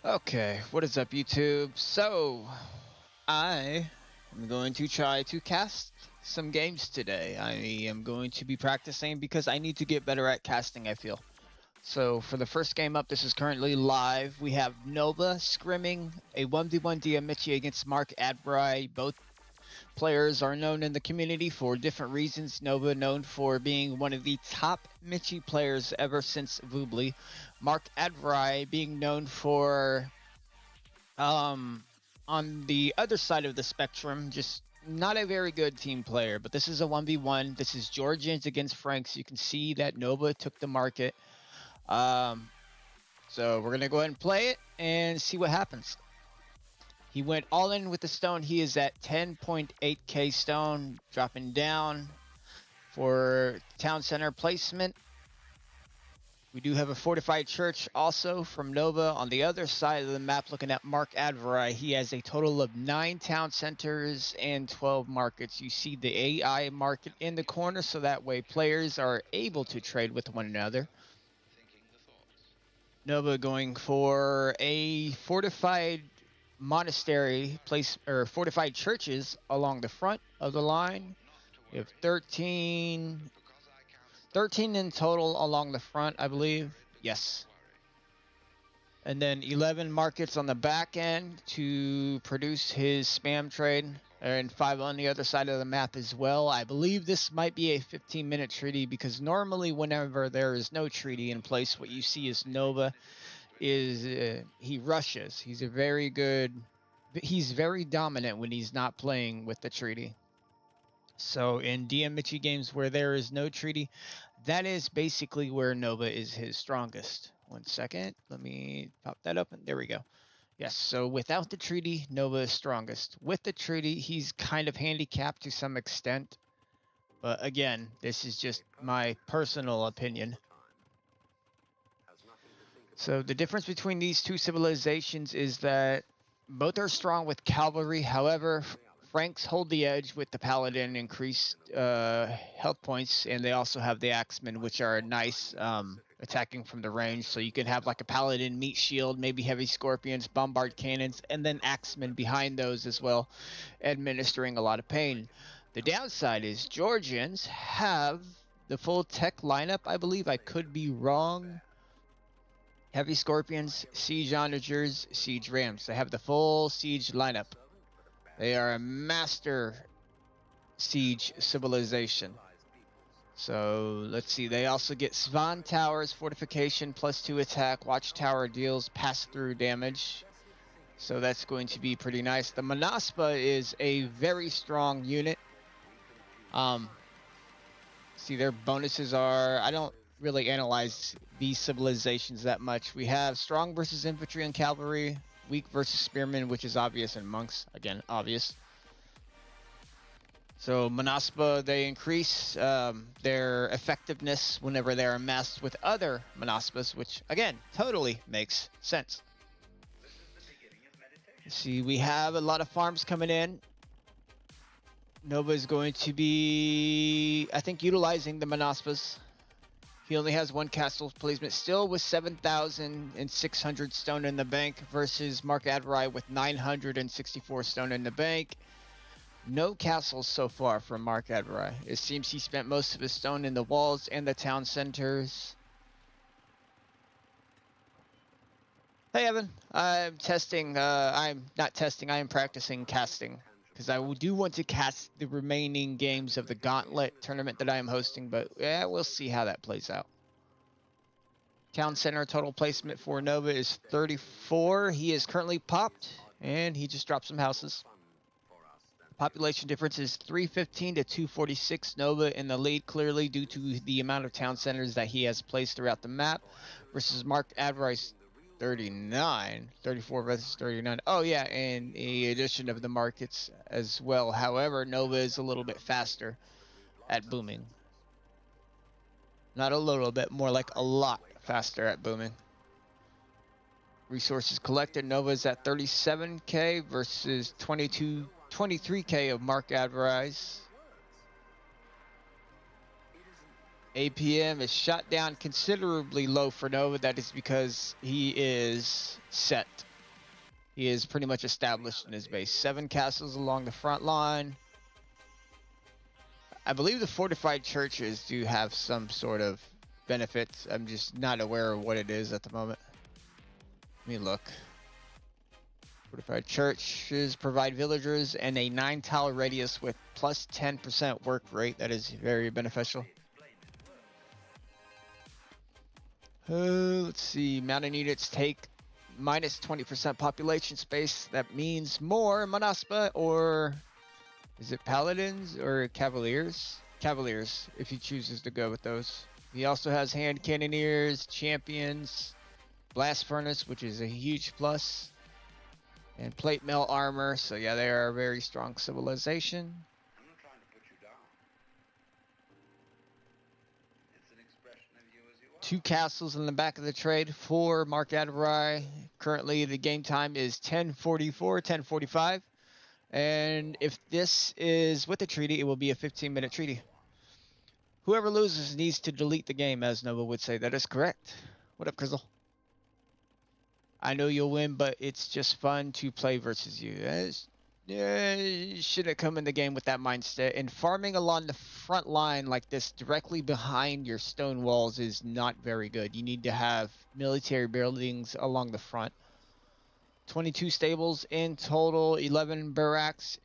Okay, what is up, YouTube? So, I am going to try to cast some games today. I am going to be practicing because I need to get better at casting, I feel. So, for the first game up, this is currently live. We have Nova scrimming a 1v1 Diamichi against Mark Adbry. Both players are known in the community for different reasons. Nova known for being one of the top Michi players ever since Voobly. Mark Adbry being known for um, on the other side of the spectrum, just not a very good team player. But this is a 1v1. This is Georgians against Franks. You can see that Nova took the market. Um, so we're going to go ahead and play it and see what happens. He went all in with the stone. He is at 10.8k stone, dropping down for town center placement. We do have a fortified church also from Nova on the other side of the map. Looking at Mark Adverai, he has a total of 9 town centers and 12 markets. You see the AI market in the corner, so that way players are able to trade with one another. Nova going for a fortified monastery place, or fortified churches along the front of the line. We have 13 in total along the front, I believe. Yes. And then 11 markets on the back end to produce his spam trade, and 5 on the other side of the map as well. I believe this might be a 15-minute treaty, because normally whenever there is no treaty in place, what you see is Nova is he rushes. He's very dominant when he's not playing with the treaty. So in Diamichi games where there is no treaty, that is basically where Nova is his strongest. 1 second, let me pop that up, and there we go. Yes, so without the treaty, Nova is strongest. With the treaty, he's kind of handicapped to some extent. But again, this is just my personal opinion. So the difference between these two civilizations is that both are strong with cavalry. However, Franks hold the edge with the paladin increased health points, and they also have the axemen, which are nice attacking from the range. So you can have like a paladin meat shield, maybe heavy scorpions, bombard cannons, and then axemen behind those as well, administering a lot of pain. The downside is Georgians have the full tech lineup, I believe. I could be wrong. Heavy Scorpions, Siege Onagers, Siege Rams. They have the full Siege lineup. They are a master Siege civilization. So let's see. They also get Svan Towers, Fortification, +2 attack. Watchtower deals pass-through damage. So that's going to be pretty nice. The Manaspa is a very strong unit. See, their bonuses are... I don't really analyze these civilizations that much. We have strong versus infantry and cavalry, weak versus spearmen, which is obvious, and monks, again, obvious. So Manaspa, they increase their effectiveness whenever they're amassed with other Manaspas, which again, totally makes sense. See, we have a lot of farms coming in. Nova is going to be, I think, utilizing the Manaspas. He only has 1 castle placement, still with 7,600 stone in the bank, versus Mark Adrai with 964 stone in the bank. No castles so far from Mark Adrai. It seems he spent most of his stone in the walls and the town centers. Hey Evan, I'm testing, I'm not testing, I am practicing casting. Because I do want to cast the remaining games of the Gauntlet tournament that I am hosting, but yeah, we'll see how that plays out. Town center total placement for Nova is 34. He is currently popped, and he just dropped some houses. Population difference is 315 to 246. Nova in the lead clearly due to the amount of town centers that he has placed throughout the map, versus Mark Adrice 39, 34 versus 39. Oh yeah, and the addition of the markets as well. However, Nova is a little bit faster at booming. Not a little bit, more like a lot faster at booming. Resources collected, Nova is at 37k versus 23k of Mark Adverise. APM is shot down considerably low for Nova. That is because he is set He is pretty much established in his base. 7 castles along the front line. I believe the fortified churches do have some sort of benefits. I'm just not aware of what it is at the moment. Let me look. Fortified churches provide villagers and a 9-tile radius with plus 10% work rate. That is very beneficial. Let's see. Mountain units take minus 20% population space. That means more Manaspa, or is it paladins or cavaliers? Cavaliers, if he chooses to go with those. He also has hand cannoneers, champions, blast furnace, which is a huge plus, and plate mail armor. So yeah, they are a very strong civilization. I'm not trying to put you down. It's an expression of you as you are. 2 castles in the back of the trade for Mark Adverai. Currently, the game time is 10:44, 10:45. And if this is with the treaty, it will be a 15-minute treaty. Whoever loses needs to delete the game, as Nova would say. That is correct. What up, Crizzle? I know you'll win, but it's just fun to play versus you. You shouldn't come in the game with that mindset. And farming along the front line like this, directly behind your stone walls, is not very good. You need to have military buildings along the front. 22 stables in total, 11 barracks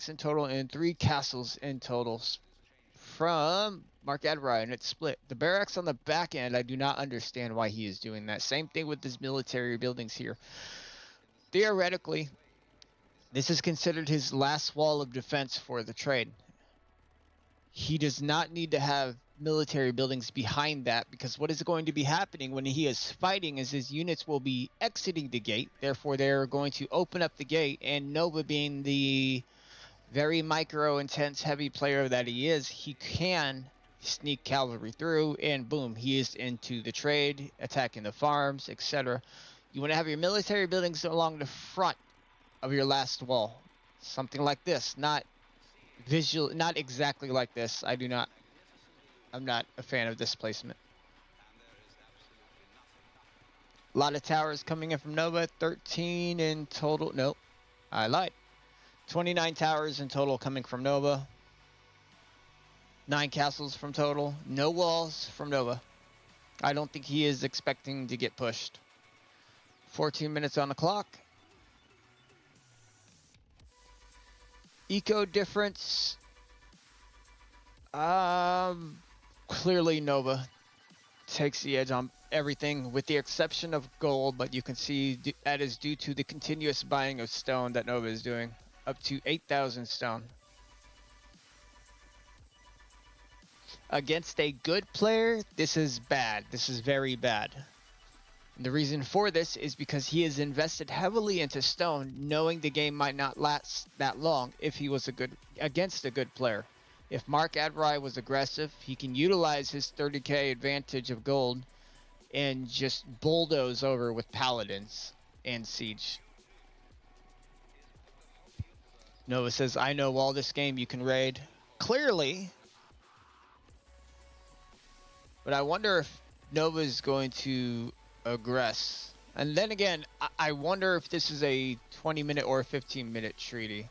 in total, and 3 castles in total from Mark Adverai, and it's split. The barracks on the back end, I do not understand why he is doing that. Same thing with his military buildings here. Theoretically, this is considered his last wall of defense for the trade. He does not need to have military buildings behind that, because what is going to be happening when he is fighting is his units will be exiting the gate. Therefore, they're going to open up the gate, and Nova, being the very micro intense heavy player that he is, he can sneak cavalry through, and boom, he is into the trade, attacking the farms, etc. You want to have your military buildings along the front of your last wall, something like this, not exactly like this. I'm not a fan of this placement. A lot of towers coming in from Nova. 13 in total. Nope, I lied. 29 towers in total coming from Nova. 9 castles from total. No walls from Nova. I don't think he is expecting to get pushed. 14 minutes on the clock. Eco difference. Clearly Nova takes the edge on everything with the exception of gold, but you can see that is due to the continuous buying of stone that Nova is doing, up to 8,000 stone. Against a good player, this is bad. This is very bad. And the reason for this is because he has invested heavily into stone, knowing the game might not last that long if he was against a good player. If Mark Adverai was aggressive, he can utilize his 30k advantage of gold and just bulldoze over with paladins and siege. Nova says, I know all this game you can raid. Clearly. But I wonder if Nova is going to aggress. And then again, I wonder if this is a 20-minute or a 15-minute treaty.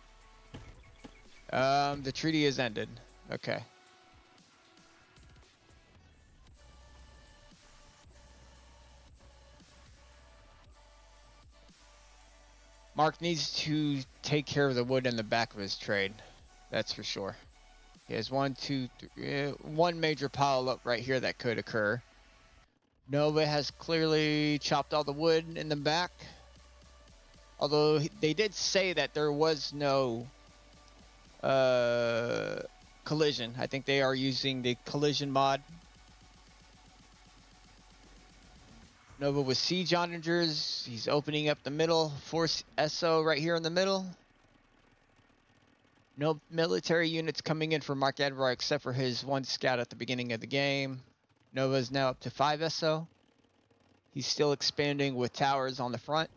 The treaty is ended. Okay. Mark needs to take care of the wood in the back of his trade. That's for sure. He has one major pile up right here that could occur. Nova has clearly chopped all the wood in the back. Although they did say that there was no collision. I think they are using the collision mod. Nova with siege onagers. He's opening up the middle. Force SO right here in the middle. No military units coming in for Mark Adverai except for his 1 scout at the beginning of the game. Nova is now up to 5 SO. He's still expanding with towers on the front.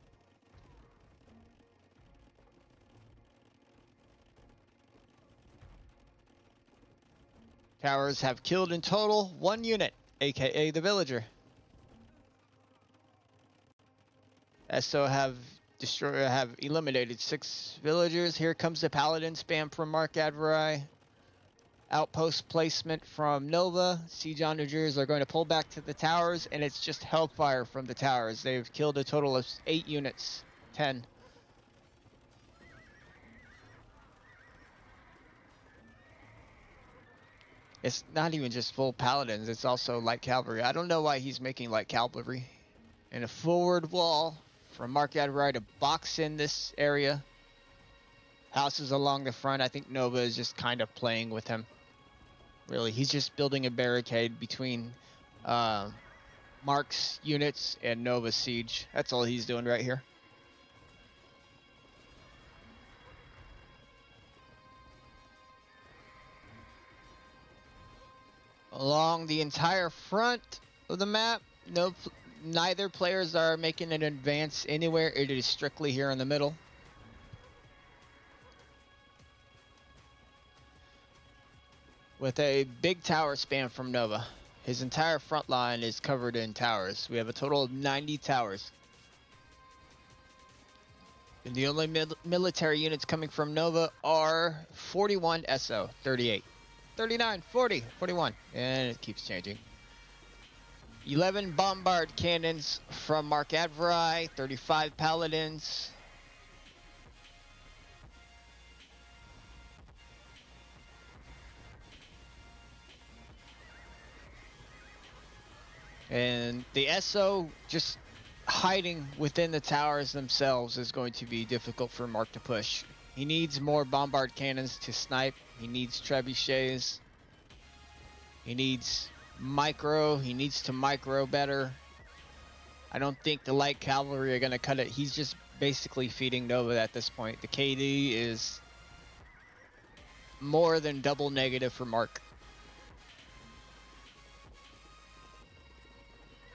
Towers have killed in total 1 unit, aka the villager. SO have have eliminated 6 villagers. Here comes the paladin spam from Mark Adverai. Outpost placement from Nova. Siege onagers are going to pull back to the towers, and it's just hellfire from the towers. They've killed a total of 8 units. 10. It's not even just full paladins, it's also light cavalry. I don't know why he's making light cavalry. And a forward wall from Mark Adverai to box in this area. Houses along the front. I think Nova is just kind of playing with him. Really, he's just building a barricade between Mark's units and Nova's siege. That's all he's doing right here. Along the entire front of the map, neither players are making an advance anywhere. It is strictly here in the middle. With a big tower spam from Nova. His entire front line is covered in towers. We have a total of 90 towers. And the only military units coming from Nova are 41 SO, 38, 39, 40, 41, and it keeps changing. 11 bombard cannons from Mark Adverai, 35 paladins. And the SO just hiding within the towers themselves is going to be difficult for Mark to push. He needs more bombard cannons to snipe. He needs trebuchets. He needs micro. He needs to micro better. I don't think the light cavalry are going to cut it. He's just basically feeding Nova at this point. The KD is more than double negative for Mark.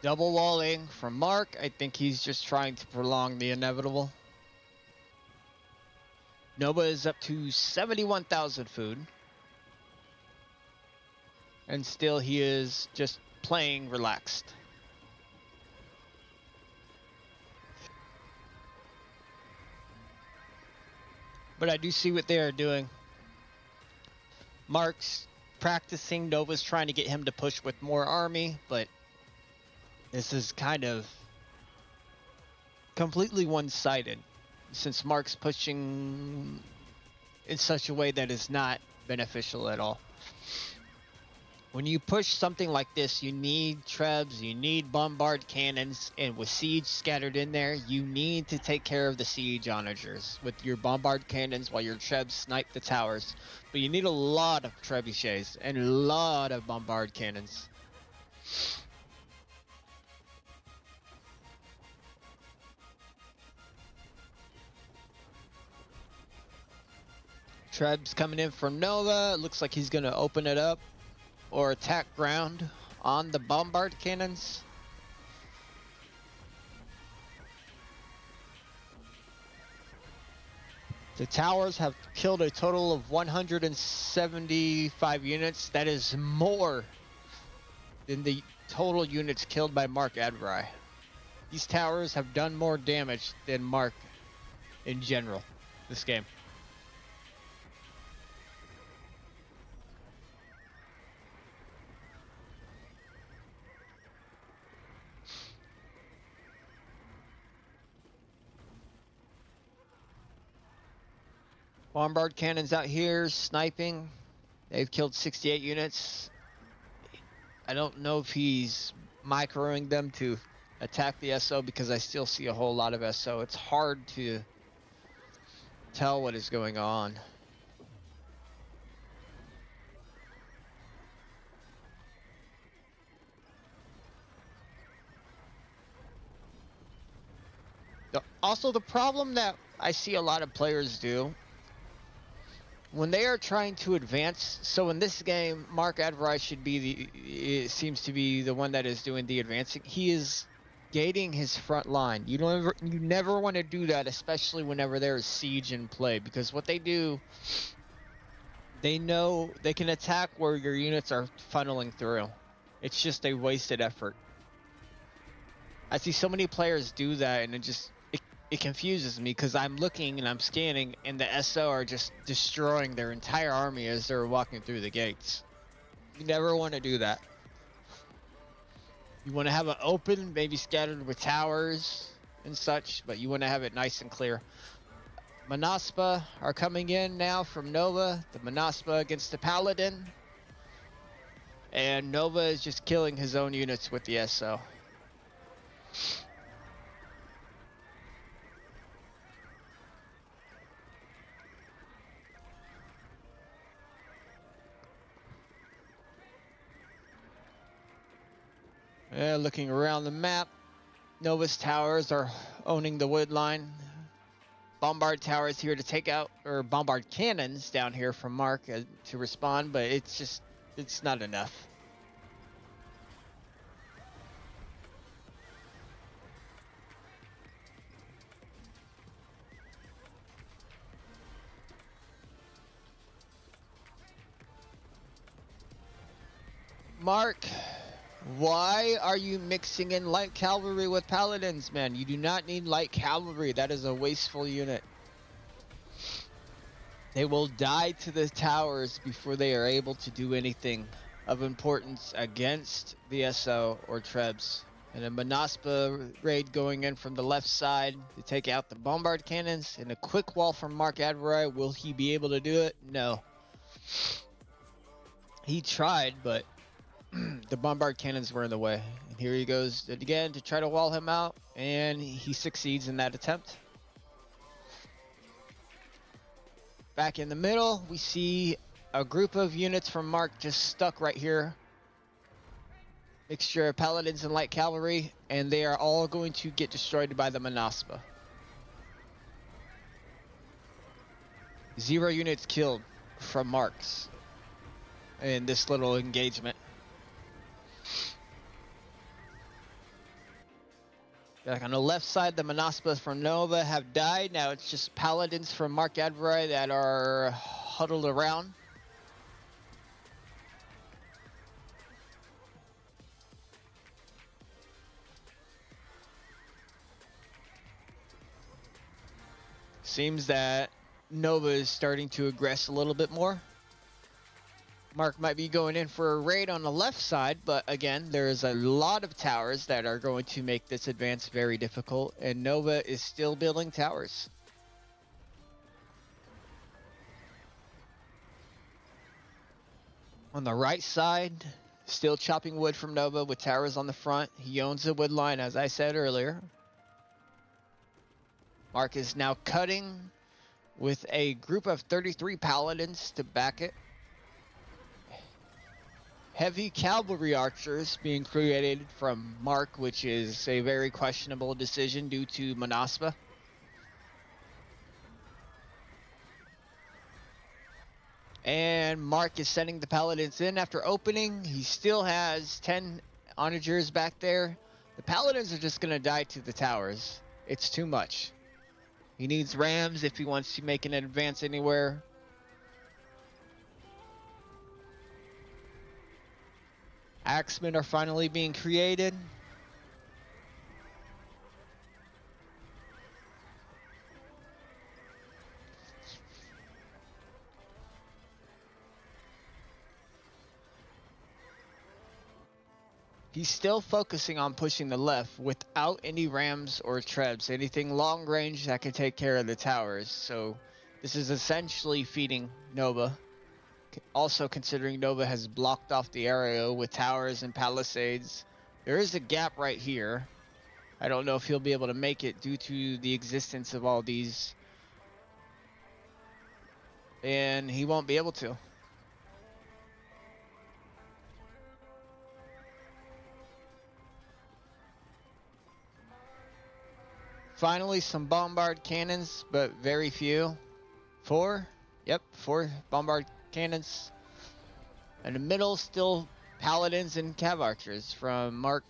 Double walling from Mark. I think he's just trying to prolong the inevitable. Nova is up to 71,000 food. And still he is just playing relaxed. But I do see what they are doing. Mark's practicing. Nova's trying to get him to push with more army, but this is kind of completely one-sided since Mark's pushing in such a way that is not beneficial at all. When you push something like this, you need trebs, you need bombard cannons, and with siege scattered in there, you need to take care of the siege onagers with your bombard cannons while your trebs snipe the towers. But you need a lot of trebuchets and a lot of bombard cannons. Trebs coming in from Nova. Looks like he's going to open it up or attack ground on the bombard cannons. The towers have killed a total of 175 units. That is more than the total units killed by Mark Adverai. These towers have done more damage than Mark in general this game. Bombard cannons out here sniping. They've killed 68 units. I don't know if he's microing them to attack the SO because I still see a whole lot of SO. It's hard to tell what is going on. Also, the problem that I see a lot of players do when they are trying to advance, so in this game, Mark Adverai should be it seems to be the one that is doing the advancing. He is gating his front line. You never want to do that, especially whenever there is siege in play, because what they do, they know they can attack where your units are funneling through. It's just a wasted effort. I see so many players do that, and it confuses me because I'm looking and I'm scanning, and the SO are just destroying their entire army as they're walking through the gates. You never want to do that. You want to have it open, maybe scattered with towers and such, but you want to have it nice and clear. Manaspa are coming in now from Nova. The Manaspa against the Paladin. And Nova is just killing his own units with the SO. Looking around the map, Nova's towers are owning the wood line. Bombard towers here to take out, or bombard cannons down here from Mark to respond, but it's not enough. Mark, why are you mixing in light cavalry with paladins, man? You do not need light cavalry. That is a wasteful unit. They will die to the towers before they are able to do anything of importance against the SO or Trebs. And a Manaspa raid going in from the left side to take out the bombard cannons. And a quick wall from Mark Adverai. Will he be able to do it? No. He tried, but the bombard cannons were in the way. And here he goes again to try to wall him out, and he succeeds in that attempt. Back in the middle, we see a group of units from Mark just stuck right here. Mixture of paladins and light cavalry, and they are all going to get destroyed by the Manaspa. 0 units killed from Marks in this little engagement. Like on the left side, the Manaspa from Nova have died. Now it's just paladins from Mark Adverai that are huddled around. Seems that Nova is starting to aggress a little bit more. Mark might be going in for a raid on the left side, but again, there's a lot of towers that are going to make this advance very difficult, and Nova is still building towers. On the right side, still chopping wood from Nova with towers on the front. He owns the wood line, as I said earlier. Mark is now cutting with a group of 33 paladins to back it. Heavy cavalry archers being created from Mark, which is a very questionable decision due to Manaspa. And Mark is sending the paladins in after opening. He still has 10 onagers back there. The paladins are just going to die to the towers. It's too much. He needs rams if he wants to make an advance anywhere. Axemen are finally being created. He's still focusing on pushing the left without any rams or trebs, anything long range that can take care of the towers. So this is essentially feeding Nova. Also considering Nova has blocked off the area with towers and palisades. There is a gap right here. I don't know if he'll be able to make it due to the existence of all these. And he won't be able to. Finally, some bombard cannons, but very few. 4? Yep, 4 bombard cannons. In the middle, still paladins and cav archers from Mark,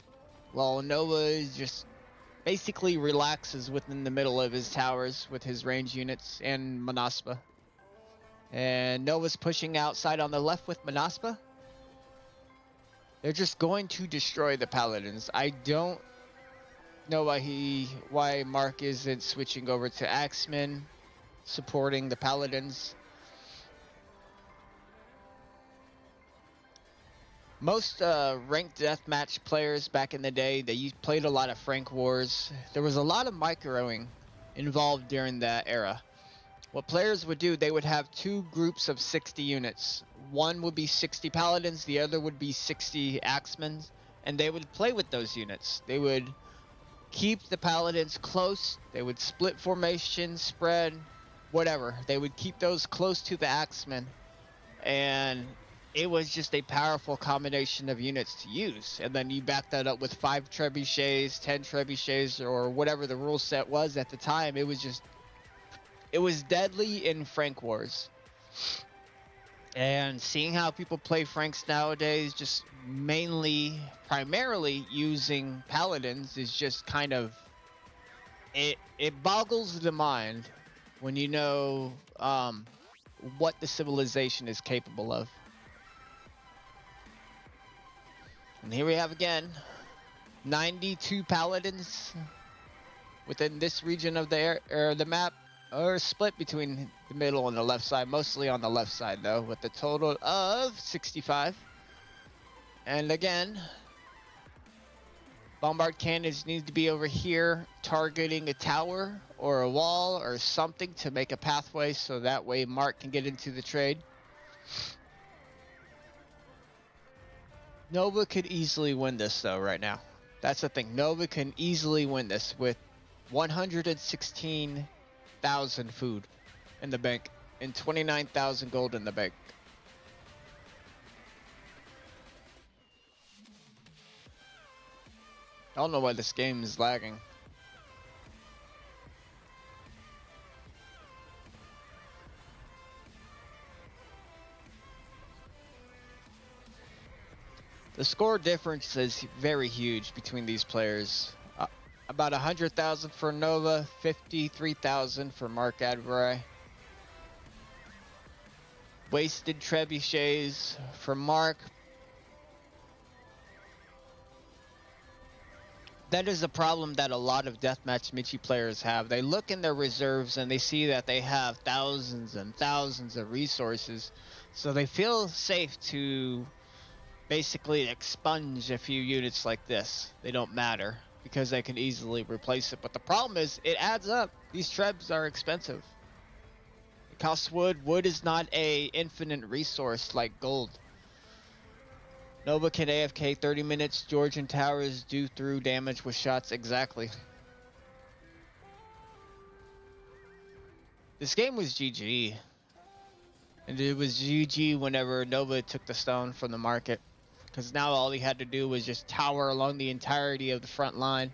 while Nova is just basically relaxes within the middle of his towers with his range units and Manaspa. And Nova's pushing outside on the left with Manaspa. They're just going to destroy the paladins. I don't know why Mark isn't switching over to Axemen, supporting the Paladins. Most ranked deathmatch players back in the day, they played a lot of Frank Wars. There was a lot of microing involved during that era. What players would do, they would have two groups of 60 units. One would be 60 Paladins, the other would be 60 Axemen, and they would play with those units. They would keep the Paladins close, they would split formation, spread, whatever. They would keep those close to the Axemen, and it was just a powerful combination of units to use. And then you back that up with 5 trebuchets, 10 trebuchets, or whatever the rule set was at the time. It was deadly in Frank Wars. And seeing how people play Franks nowadays, just primarily using Paladins, is just kind of, it boggles the mind when you know what the civilization is capable of. And here we have again 92 Paladins within this region of the map, are split between the middle and the left side, mostly on the left side though, with a total of 65. And again, bombard cannons need to be over here targeting a tower or a wall or something to make a pathway, so that way Mark can get into the trade. Nova could easily win this though right now. That's the thing. Nova can easily win this with 116,000 food in the bank and 29,000 gold in the bank. I don't know why this game is lagging. The score difference is very huge between these players. About 100,000 for Nova, 53,000 for Mark Adverai. Wasted trebuchets for Mark. That is a problem that a lot of Deathmatch Michi players have. They look in their reserves and they see that they have thousands and thousands of resources, so they feel safe to basically expunge a few units like this. They don't matter because they can easily replace it. But the problem is, it adds up. These trebs are expensive. It costs wood. Wood is not a infinite resource like gold. Nova can AFK 30 minutes. Georgian towers do through damage with shots. Exactly. This game was GG. And it was GG whenever Nova took the stone from the market. Because now all he had to do was just tower along the entirety of the front line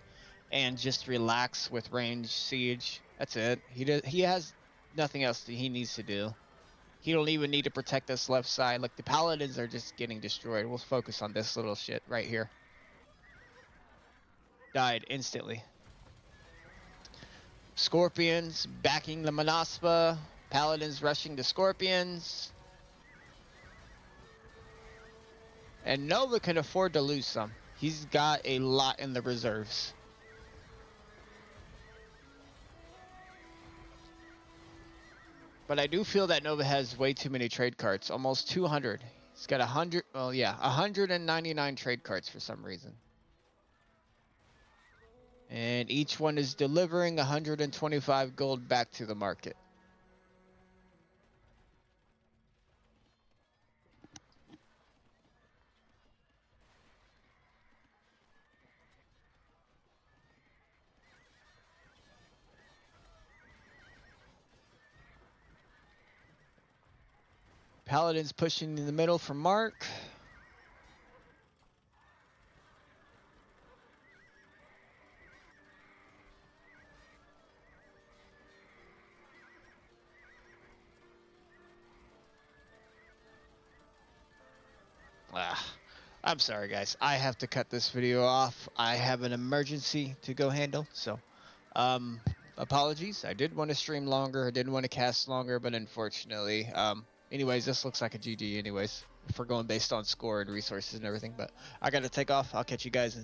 and just relax with ranged siege. That's it. He has nothing else that he needs to do. He don't even need to protect this left side. Like, the Paladins are just getting destroyed. We'll focus on this little shit right here. Died instantly. Scorpions backing the Manaspa. Paladins rushing the Scorpions. And Nova can afford to lose some. He's got a lot in the reserves. But I do feel that Nova has way too many trade cards. Almost 200. He's got 100, well yeah, 199 trade cards for some reason. And each one is delivering 125 gold back to the market. Paladins pushing in the middle for Mark. I'm sorry guys, I have to cut this video off. I have an emergency to go handle, so apologies. I did want to stream longer, I didn't want to cast longer, but unfortunately, anyways, this looks like a GG anyways, if we're going based on score and resources and everything. But I gotta take off. I'll catch you guys in